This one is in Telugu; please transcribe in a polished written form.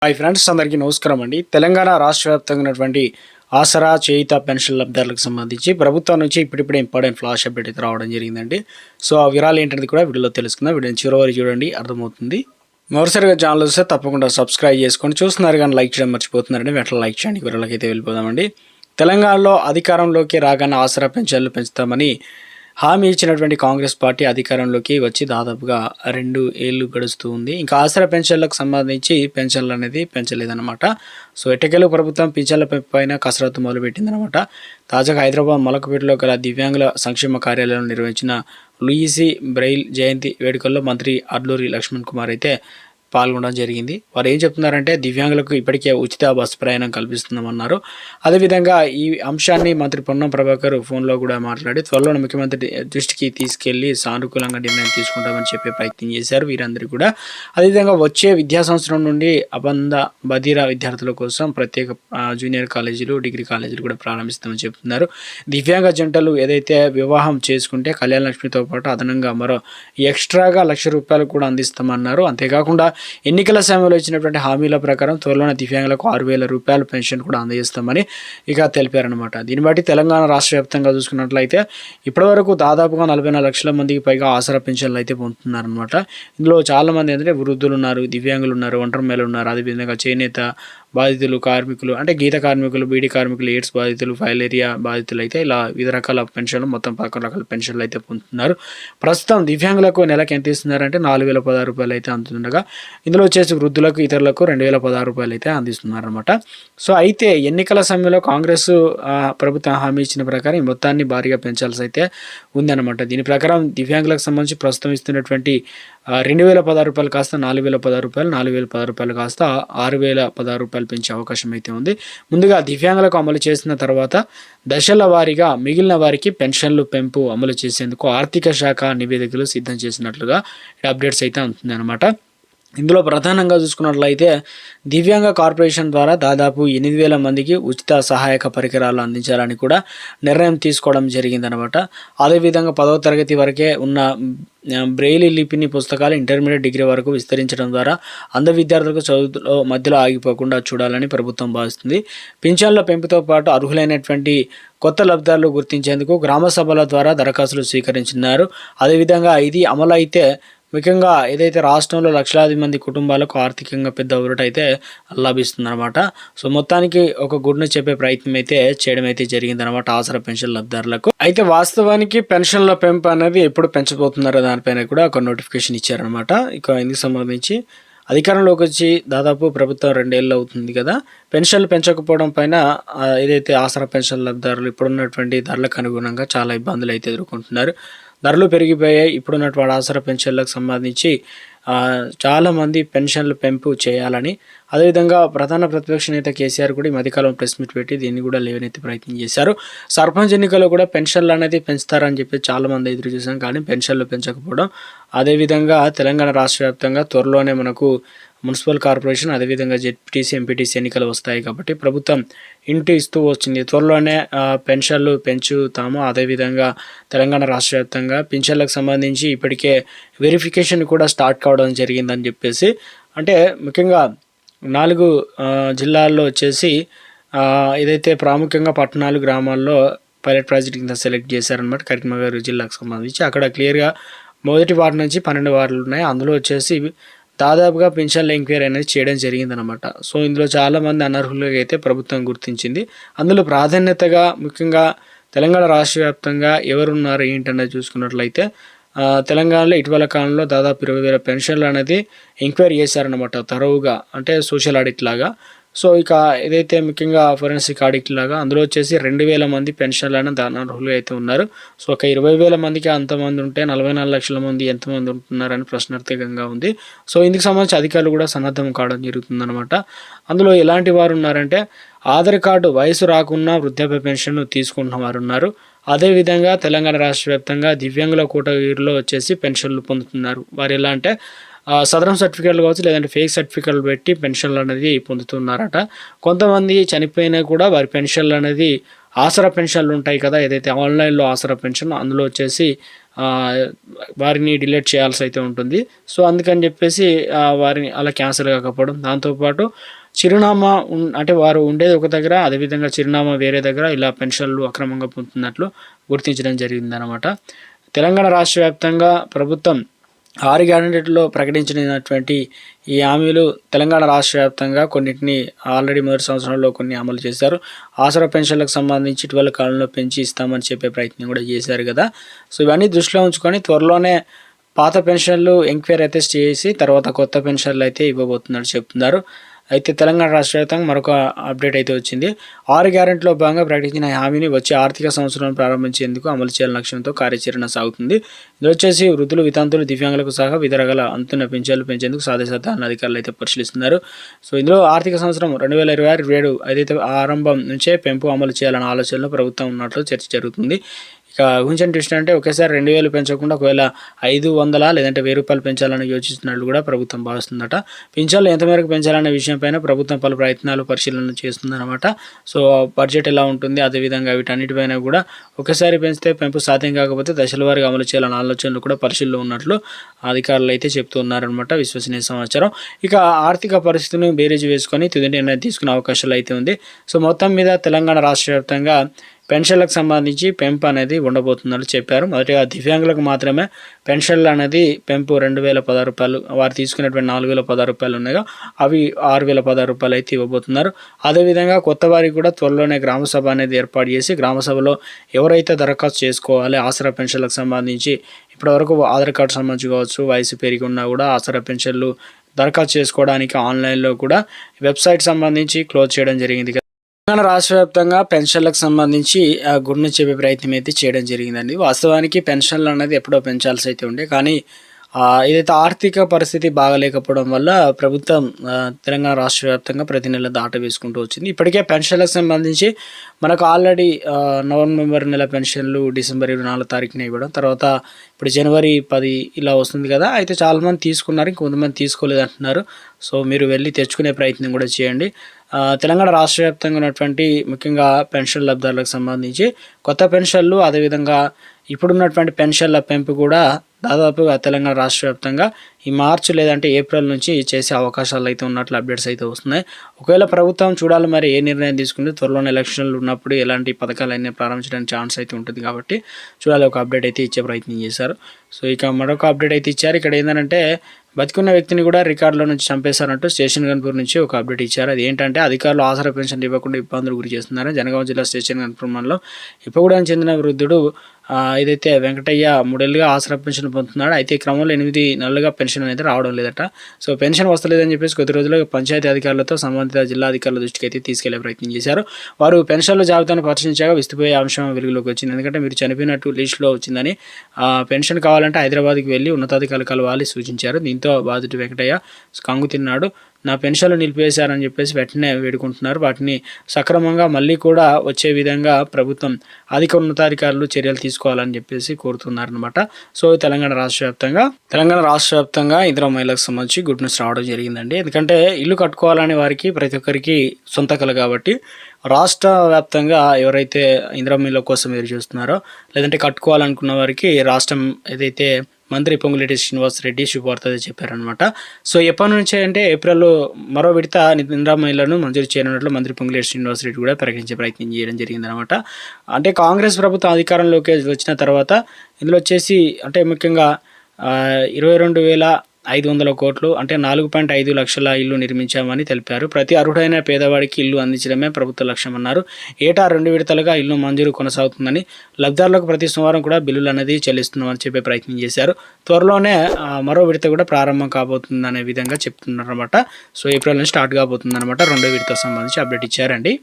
హాయ్ ఫ్రెండ్స్, అందరికీ నమస్కారం అండి. తెలంగాణ రాష్ట్ర వ్యాప్తంగా ఉన్నటువంటి ఆసరా, చేయుత పెన్షన్ లబ్ధిదారులకు సంబంధించి ప్రభుత్వం నుంచి ఇప్పుడిప్పుడే ఇంపార్టెంట్ ఫ్లాష్ అప్డేట్ అయితే రావడం జరిగిందండి. సో ఆ వివరాలు ఏంటనేది కూడా వీడియోలో తెలుసుకుందాం. వీడియోని చివరి వరకు చూడండి, అర్థమవుతుంది. మరోసారిగా ఛానల్ వస్తే తప్పకుండా సబ్స్క్రైబ్ చేసుకొని చూస్తున్నారు కానీ లైక్ చేయడం మర్చిపోతున్నారండి. వెంటనే లైక్ చేయండి. వివరాలకి అయితే వెళ్ళిపోదామండి. తెలంగాణలో అధికారంలోకి రాగానే ఆసరా పెన్షన్లు పెంచుతామని హామీ ఇచ్చినటువంటి కాంగ్రెస్ పార్టీ అధికారంలోకి వచ్చి దాదాపుగా 2 ఏళ్ళు గడుస్తూ ఉంది. ఇంకా ఆసరా పెన్షన్లకు సంబంధించి పెన్షన్లు అనేది పెంచలేదన్నమాట. సో ఎట్టకేలకు ప్రభుత్వం పింఛన్ల పెంపు పైన కసరత్తు మొదలుపెట్టిందనమాట. తాజాగా హైదరాబాద్ మలకపేటలో గల దివ్యాంగుల సంక్షేమ కార్యాలయంలో నిర్వహించిన లూయిసీ బ్రెయిల్ జయంతి వేడుకల్లో మంత్రి అడ్లూరి లక్ష్మణ్ కుమార్ అయితే పాల్గొనడం జరిగింది. వారు ఏం చెప్తున్నారంటే దివ్యాంగులకు ఇప్పటికే ఉచిత బస్సు ప్రయాణం కల్పిస్తున్నామన్నారు. అదేవిధంగా ఈ అంశాన్ని మంత్రి పొన్నం ప్రభాకర్ ఫోన్లో కూడా మాట్లాడి త్వరలో ముఖ్యమంత్రి దృష్టికి తీసుకెళ్లి సానుకూలంగా నిర్ణయం తీసుకుంటామని చెప్పే ప్రయత్నం చేశారు వీరందరూ కూడా. అదేవిధంగా వచ్చే విద్యా సంవత్సరం నుండి అబంధ బదిర విద్యార్థుల కోసం ప్రత్యేక జూనియర్ కాలేజీలు, డిగ్రీ కాలేజీలు కూడా ప్రారంభిస్తామని చెప్తున్నారు. దివ్యాంగ జంటలు ఏదైతే వివాహం చేసుకుంటే కళ్యాణ లక్ష్మితో పాటు అదనంగా మరో ఎక్స్ట్రాగా ₹1,00,000 కూడా అందిస్తామన్నారు. అంతేకాకుండా ఎన్నికల సమయంలో ఇచ్చినటువంటి హామీల ప్రకారం త్వరలోనే దివ్యాంగులకు ₹6,000 పెన్షన్ కూడా అందజేస్తామని ఇక తెలిపారనమాట. దీన్ని బట్టి తెలంగాణ రాష్ట్ర వ్యాప్తంగా చూసుకున్నట్లయితే ఇప్పటివరకు దాదాపుగా 44 లక్షల మందికి పైగా ఆసరా పెన్షన్లు అయితే పొందుతున్నారనమాట. ఇందులో చాలామంది ఏంటంటే వృద్ధులు ఉన్నారు, దివ్యాంగులు ఉన్నారు, ఒంటరి మహిళలు ఉన్నారు, అదేవిధంగా చేనేత బాధితులు, కార్మికులు అంటే గీత కార్మికులు, బీడీ కార్మికులు, ఎయిడ్స్ బాధితులు, ఫైలేరియా బాధితులు అయితే ఇలా వివిధ రకాల పెన్షన్లు మొత్తం 11 రకాల పెన్షన్లు అయితే పొందుతున్నారు. ప్రస్తుతం దివ్యాంగులకు నెలకు ఎంత ఇస్తున్నారంటే ₹4,016 అయితే అందుతుండగా ఇందులో వచ్చేసి వృద్ధులకు, ఇతరులకు ₹2,016 అయితే అందిస్తున్నారన్నమాట. సో అయితే ఎన్నికల సమయంలో కాంగ్రెస్ ప్రభుత్వం హామీ ఇచ్చిన ప్రకారం ఈ మొత్తాన్ని భారీగా పెంచాల్సి అయితే ఉందన్నమాట. దీని ప్రకారం దివ్యాంగులకు సంబంధించి ప్రస్తుతం ఇస్తున్నటువంటి ₹2,016 కాస్త ₹4,016, ₹4,016 కాస్త ₹6,016 పెంచే అవకాశం అయితే ఉంది. ముందుగా దివ్యాంగులకు అమలు చేసిన తర్వాత దశల వారీగా మిగిలిన వారికి పెన్షన్లు పెంపు అమలు చేసేందుకు ఆర్థిక శాఖ నివేదికలు సిద్ధం చేసినట్లుగా అప్డేట్స్ అయితే ఉంటుంది అనమాట. ఇందులో ప్రధానంగా చూసుకున్నట్లయితే దివ్యాంగ కార్పొరేషన్ ద్వారా దాదాపు 8,000 మందికి ఉచిత సహాయక పరికరాలు అందించాలని కూడా నిర్ణయం తీసుకోవడం జరిగిందనమాట. అదేవిధంగా 10వ తరగతి వరకే ఉన్న బ్రెయిలీ లిపిని పుస్తకాలు ఇంటర్మీడియట్, డిగ్రీ వరకు విస్తరించడం ద్వారా అంధ విద్యార్థులకు చదువులో మధ్యలో ఆగిపోకుండా చూడాలని ప్రభుత్వం భావిస్తుంది. పింఛన్ల పెంపుతో పాటు అర్హులైనటువంటి కొత్త లబ్ధిదారులు గుర్తించేందుకు గ్రామ సభల ద్వారా దరఖాస్తులు స్వీకరించినారు. అదేవిధంగా ఇది అమలు అయితే ముఖ్యంగా ఏదైతే రాష్ట్రంలో లక్షలాది మంది కుటుంబాలకు ఆర్థికంగా పెద్ద ఊరట అయితే లభిస్తుందన్నమాట. సో మొత్తానికి ఒక గుడ్ను చెప్పే ప్రయత్నం అయితే చేయడం అయితే జరిగిందనమాట ఆసరా పెన్షన్ లబ్ధిదారులకు. అయితే వాస్తవానికి పెన్షన్ల పెంపు అనేది ఎప్పుడు పెంచబోతున్నారో దానిపైన కూడా ఒక నోటిఫికేషన్ ఇచ్చారనమాట. ఇక ఇందుకు సంబంధించి అధికారంలోకి వచ్చి దాదాపు ప్రభుత్వం 2 ఏళ్ళు అవుతుంది కదా. పెన్షన్లు పెంచకపోవడం పైన ఏదైతే ఆసరా పెన్షన్ లబ్ధిదారులు ఇప్పుడున్నటువంటి ధరలకు అనుగుణంగా చాలా ఇబ్బందులు అయితే ఎదుర్కొంటున్నారు. ధరలు పెరిగిపోయాయి. ఇప్పుడున్నటువంటి ఆసరా పెన్షన్లకు సంబంధించి చాలామంది పెన్షన్లు పెంపు చేయాలని, అదేవిధంగా ప్రధాన ప్రతిపక్ష నేత కేసీఆర్ కూడా ఈ మధ్యకాలం ప్రెస్ మీట్ పెట్టి దీన్ని కూడా లేవనెత్తి ప్రయత్నం చేశారు. సర్పంచ్ ఎన్నికల్లో కూడా పెన్షన్లు అనేది పెంచుతారని చెప్పి చాలామంది ఎదురు చూసాం, కానీ పెన్షన్లు పెంచకపోవడం. అదేవిధంగా తెలంగాణ రాష్ట్ర వ్యాప్తంగా త్వరలోనే మనకు మున్సిపల్ కార్పొరేషన్, అదేవిధంగా జెడ్పీటీసీ, ఎంపీటీసీ ఎన్నికలు వస్తాయి కాబట్టి ప్రభుత్వం ఇంటి ఇస్తూ వచ్చింది. త్వరలోనే పెన్షన్లు పెంచుతాము. అదేవిధంగా తెలంగాణ రాష్ట్ర వ్యాప్తంగా పింఛన్లకు సంబంధించి ఇప్పటికే వెరిఫికేషన్ కూడా స్టార్ట్ కావడం జరిగిందని చెప్పేసి, అంటే ముఖ్యంగా 4 జిల్లాల్లో వచ్చేసి ఏదైతే ప్రాముఖ్యంగా పట్టణాలు, గ్రామాల్లో పైలట్ ప్రాజెక్ట్ కింద సెలెక్ట్ చేశారనమాట. కరీంనగర్ జిల్లాకు సంబంధించి అక్కడ క్లియర్గా మొదటి వార్డు నుంచి 12 వార్డులు ఉన్నాయి. అందులో వచ్చేసి దాదాపుగా పెన్షన్ల ఎంక్వైరీ అనేది చేయడం జరిగిందనమాట. సో ఇందులో చాలామంది అనర్హులుగా అయితే ప్రభుత్వం గుర్తించింది. అందులో ప్రాధాన్యతగా ముఖ్యంగా తెలంగాణ రాష్ట్ర వ్యాప్తంగా ఎవరున్నారు ఏంటనేది చూసుకున్నట్లయితే తెలంగాణలో ఇటీవల కాలంలో దాదాపు 20,000 పెన్షన్లు అనేది ఎంక్వైరీ చేశారనమాట తరువుగా, అంటే సోషల్ ఆడిట్ లాగా. సో ఇక ఏదైతే ముఖ్యంగా ఫోరెన్సిక్ ఆడిట్ లాగా అందులో వచ్చేసి 2,000 మంది పెన్షన్లను అనర్హులు అయితే ఉన్నారు. సో ఒక 20,000 మందికి అంతమంది ఉంటే 44 లక్షల మంది ఎంతమంది ఉంటున్నారని ప్రశ్నార్థకంగా ఉంది. సో ఇందుకు సంబంధించి అధికారులు కూడా సన్నద్ధం కావడం జరుగుతుందన్నమాట. అందులో ఎలాంటి వారు ఉన్నారంటే ఆధార్ కార్డు వయసు రాకున్నా వృద్ధాప్య పెన్షన్ తీసుకుంటున్న వారు ఉన్నారు. అదేవిధంగా తెలంగాణ రాష్ట్ర వ్యాప్తంగా దివ్యాంగుల కేటగిరీలో వచ్చేసి పెన్షన్లు పొందుతున్నారు. వారు ఎలా అంటే సదరం సర్టిఫికేట్లు కావచ్చు, లేదంటే ఫేక్ సర్టిఫికేట్లు పెట్టి పెన్షన్లు అనేది పొందుతున్నారట. కొంతమంది చనిపోయినా కూడా వారి పెన్షన్లు అనేది ఆసరా పెన్షన్లు ఉంటాయి కదా, ఏదైతే ఆన్లైన్లో ఆసరా పెన్షన్ అందులో వచ్చేసి వారిని డిలీట్ చేయాల్సి అయితే ఉంటుంది. సో అందుకని చెప్పేసి వారిని అలా క్యాన్సిల్ కాకపోవడం, దాంతోపాటు చిరునామా అంటే వారు ఉండేది ఒక దగ్గర, అదేవిధంగా చిరునామా వేరే దగ్గర ఇలా పెన్షన్లు అక్రమంగా పొందుతున్నట్లు గుర్తించడం జరిగిందనమాట. తెలంగాణ రాష్ట్ర వ్యాప్తంగా ప్రభుత్వం 6 గ్యారెంటీల్లో ప్రకటించినటువంటి ఈ హామీలు తెలంగాణ రాష్ట్ర వ్యాప్తంగా కొన్నిటిని ఆల్రెడీ మొదటి సంవత్సరంలో కొన్ని అమలు చేశారు. ఆసరా పెన్షన్లకు సంబంధించి ఇటీవల కాలంలో పెంచి ఇస్తామని చెప్పే ప్రయత్నం కూడా చేశారు కదా. సో ఇవన్నీ దృష్టిలో ఉంచుకొని త్వరలోనే పాత పెన్షన్లు ఎంక్వైరీ అయితే చేసి తర్వాత కొత్త పెన్షన్లు అయితే ఇవ్వబోతున్నట్టు చెప్తున్నారు. అయితే తెలంగాణ రాష్ట్ర వ్యాప్తంగా మరొక అప్డేట్ అయితే వచ్చింది. 6 గ్యారెంటీలో భాగంగా ప్రకటించిన హామీని వచ్చే ఆర్థిక సంవత్సరం ప్రారంభించేందుకు అమలు చేయాలని లక్ష్యంతో కార్యాచరణ సాగుతుంది. ఇందులో వచ్చేసి వృద్ధులు, వితంతువులు, దివ్యాంగులకు సహా వివిధ రకాల అంతున్న పెన్షన్లు పెంచేందుకు సాధ్యసాధ్యాలను అధికారులు అయితే పరిశీలిస్తున్నారు. సో ఇందులో ఆర్థిక సంవత్సరం 2026-27 ఏదైతే ఆరంభం నుంచే పెంపు అమలు చేయాలన్న ఆలోచనలో ప్రభుత్వం ఉన్నట్లు చర్చ జరుగుతుంది. ఇక ఊహించని ట్విస్ట్ అంటే ఒకేసారి 2000 పెంచకుండా ఒకవేళ 500 లేదంటే 1000 రూపాయలు పెంచాలని యోచిస్తున్నట్లు కూడా ప్రభుత్వం భావిస్తుందట. పింఛన్లు ఎంత మేరకు పెంచాలనే విషయంపైన ప్రభుత్వం పలు ప్రయత్నాలు పరిశీలన చేస్తుందన్నమాట. సో బడ్జెట్ ఎలా ఉంటుంది, అదేవిధంగా వీటన్నిటిపైన కూడా ఒకసారి పెంచితే పెంపు సాధ్యం కాకపోతే దశల వారీగా అమలు చేయాలన్న ఆలోచనలు కూడా పరిశీలనలో ఉన్నట్లు అధికారులు అయితే చెప్తున్నారనమాట. విశ్వసనీయ సమాచారం. ఇక ఆర్థిక పరిస్థితిని బేరీజు వేసుకొని తుది నిర్ణయం తీసుకునే అవకాశాలు అయితే ఉంది. సో మొత్తం మీద తెలంగాణ రాష్ట్ర వ్యాప్తంగా పెన్షన్లకు సంబంధించి పెంపు అనేది ఉండబోతుందని చెప్పారు. మొదటిగా దివ్యాంగులకు మాత్రమే పెన్షన్లు అనేది పెంపు 2016 రూపాయలు, వారు తీసుకునేటువంటి 4016 రూపాయలు ఉన్నాయో అవి 6016 రూపాయలు అయితే ఇవ్వబోతున్నారు. అదేవిధంగా కొత్త వారికి కూడా త్వరలోనే గ్రామసభ అనేది ఏర్పాటు చేసి గ్రామసభలో ఎవరైతే దరఖాస్తు చేసుకోవాలి ఆసరా పెన్షన్లకు సంబంధించి, ఇప్పటివరకు ఆధార్ కార్డు సంబంధించి కావచ్చు, వయసు పెరిగి ఉన్నా కూడా ఆసరా పెన్షన్లు దరఖాస్తు చేసుకోవడానికి ఆన్లైన్లో కూడా వెబ్సైట్ సంబంధించి క్లోజ్ చేయడం జరిగింది. తెలంగాణ రాష్ట్ర వ్యాప్తంగా పెన్షన్లకు సంబంధించి గుడ్ న్యూస్ చెప్పే ప్రయత్నం అయితే చేయడం జరిగిందండి. వాస్తవానికి పెన్షన్లు అనేది ఎప్పుడో పెంచాల్సి అయితే ఉండే, కానీ ఏదైతే ఆర్థిక పరిస్థితి బాగలేకపోవడం వల్ల ప్రభుత్వం తెలంగాణ రాష్ట్ర వ్యాప్తంగా ప్రతి నెల దాట వేసుకుంటూ వచ్చింది. ఇప్పటికే పెన్షన్లకు సంబంధించి మనకు ఆల్రెడీ నవంబర్ నెల పెన్షన్లు డిసెంబర్ 24 తారీఖున ఇవ్వడం, తర్వాత ఇప్పుడు జనవరి 10 ఇలా వస్తుంది కదా. అయితే చాలామంది తీసుకున్నారు, ఇంకొంతమంది తీసుకోలేదు అంటున్నారు. సో మీరు వెళ్ళి తెచ్చుకునే ప్రయత్నం కూడా చేయండి. తెలంగాణ రాష్ట్ర వ్యాప్తంగా ఉన్నటువంటి ముఖ్యంగా పెన్షన్ లబ్ధారులకు సంబంధించి కొత్త పెన్షన్లు, అదేవిధంగా ఇప్పుడున్నటువంటి పెన్షన్ల పెంపు కూడా దాదాపుగా తెలంగాణ రాష్ట్ర వ్యాప్తంగా ఈ మార్చి లేదంటే ఏప్రిల్ నుంచి చేసే అవకాశాలు అయితే ఉన్నట్లు అప్డేట్స్ అయితే వస్తున్నాయి. ఒకవేళ ప్రభుత్వం చూడాలి మరి ఏ నిర్ణయం తీసుకుంటే, త్వరలోనే ఎలక్షన్లు ఉన్నప్పుడు ఎలాంటి పథకాలు అయినా ప్రారంభించడానికి ఛాన్స్ అయితే ఉంటుంది కాబట్టి చూడాలి. ఒక అప్డేట్ అయితే ఇచ్చే ప్రయత్నం చేశారు. సో ఇక మరొక అప్డేట్ అయితే ఇచ్చారు. ఇక్కడ ఏంటంటే బతికున్న వ్యక్తిని కూడా రికార్డులో నుంచి చంపేశారంటూ స్టేషన్ గన్పూర్ నుంచి ఒక అప్డేట్ ఇచ్చారు. అది ఏంటంటే అధికారులు ఆసరా పెన్షన్ ఇవ్వకుండా ఇబ్బందులు గురి చేస్తున్నారు. జనగామ జిల్లా స్టేషన్ గన్పూర్ మండలం ఇప్పగూడెం చెందిన వృద్ధుడు ఏదైతే వెంకటయ్య 3 ఏళ్ళుగా ఆసరా పెన్షన్ పొందుతున్నాడు. అయితే ఈ క్రమంలో 8 నెలలుగా పెన్షన్ అనేది రావడం లేదట. సో పెన్షన్ వస్తలేదని చెప్పేసి కొద్ది రోజులుగా పంచాయతీ అధికారులతో సంబంధిత జిల్లా అధికారుల దృష్టికి అయితే తీసుకెళ్లే ప్రయత్నం చేశారు. వారు పెన్షన్ల జాబితాను పరిశీలించాక విస్తుపోయే అంశం వెలుగులోకి వచ్చింది. ఎందుకంటే మీరు చనిపోయినట్టు లిస్టులో వచ్చిందని, పెన్షన్ కావాలంటే హైదరాబాద్కి వెళ్ళి ఉన్నతాధికారులు కలవాలి సూచించారు. దీంతో బాధితుడు వెంకటయ్య కంగు తిన్నాడు. నా పెన్షన్లు నిలిపేశారని చెప్పేసి వెంటనే వేడుకుంటున్నారు. వాటిని సక్రమంగా మళ్ళీ కూడా వచ్చే విధంగా ప్రభుత్వం అధిక ఉన్నతాధికారులు చర్యలు తీసుకోవాలని చెప్పేసి కోరుతున్నారనమాట. సో తెలంగాణ రాష్ట్ర వ్యాప్తంగా ఇందిరా మహిళలకు సంబంధించి గుడ్ న్యూస్ రావడం జరిగిందండి. ఎందుకంటే ఇల్లు కట్టుకోవాలని వారికి ప్రతి ఒక్కరికి సొంత కల కాబట్టి రాష్ట్ర వ్యాప్తంగా ఎవరైతే ఇందిరా మహిళల కోసం ఎదురు చూస్తున్నారో లేదంటే కట్టుకోవాలనుకున్న వారికి రాష్ట్రం ఏదైతే మంత్రి పొంగులేటి శ్రీనివాసరెడ్డి శుభవార్త చెప్పారనమాట. సో ఎప్పటి నుంచి అంటే ఏప్రిల్లో మరో విడత ఇందిరా మహిళలను మంజూరు చేయనున్నట్లు మంత్రి పొంగులేటి శ్రీనివాసరెడ్డి కూడా ప్రకటించే ప్రయత్నం చేయడం జరిగిందనమాట. అంటే కాంగ్రెస్ ప్రభుత్వం అధికారంలోకి వచ్చిన తర్వాత ఇందులో వచ్చేసి అంటే ముఖ్యంగా 22,500 కోట్లు అంటే 4.5 లక్షల ఇల్లు నిర్మించామని తెలిపారు. ప్రతి అర్హుడైన పేదవాడికి ఇల్లు అందించడమే ప్రభుత్వ లక్ష్యం అన్నారు. ఏటా 2 విడతలుగా ఇల్లు మంజూరు కొనసాగుతుందని, లబ్ధారులకు ప్రతి సోమవారం కూడా బిల్లులు అనేది చెల్లిస్తున్నామని చెప్పే ప్రయత్నం చేశారు. త్వరలోనే మరో విడత కూడా ప్రారంభం కాబోతుందనే విధంగా చెప్తున్నారన్నమాట. సో ఏప్రిల్ నుంచి స్టార్ట్ కాబోతుందన్నమాట. 2వ విడతకు సంబంధించి అప్డేట్ ఇచ్చారండి.